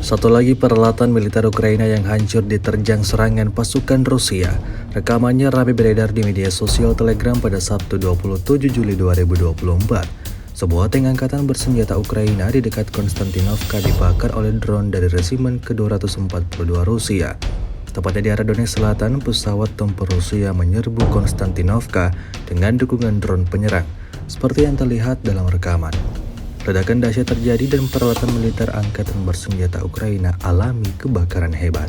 Satu lagi peralatan militer Ukraina yang hancur diterjang serangan pasukan Rusia. Rekamannya ramai beredar di media sosial Telegram pada Sabtu 27 Juli 2024. Sebuah tank angkatan bersenjata Ukraina di dekat Konstantinovka dibakar oleh drone dari resimen ke-242 Rusia. Tepatnya di arah Donetsk Selatan, pesawat tempur Rusia menyerbu Konstantinovka dengan dukungan drone penyerang, seperti yang terlihat dalam rekaman. Ledakan dahsyat terjadi dan peralatan militer angkatan bersenjata Ukraina alami kebakaran hebat.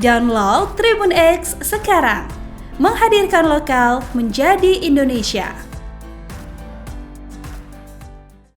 Download Tribun X sekarang, menghadirkan lokal menjadi Indonesia.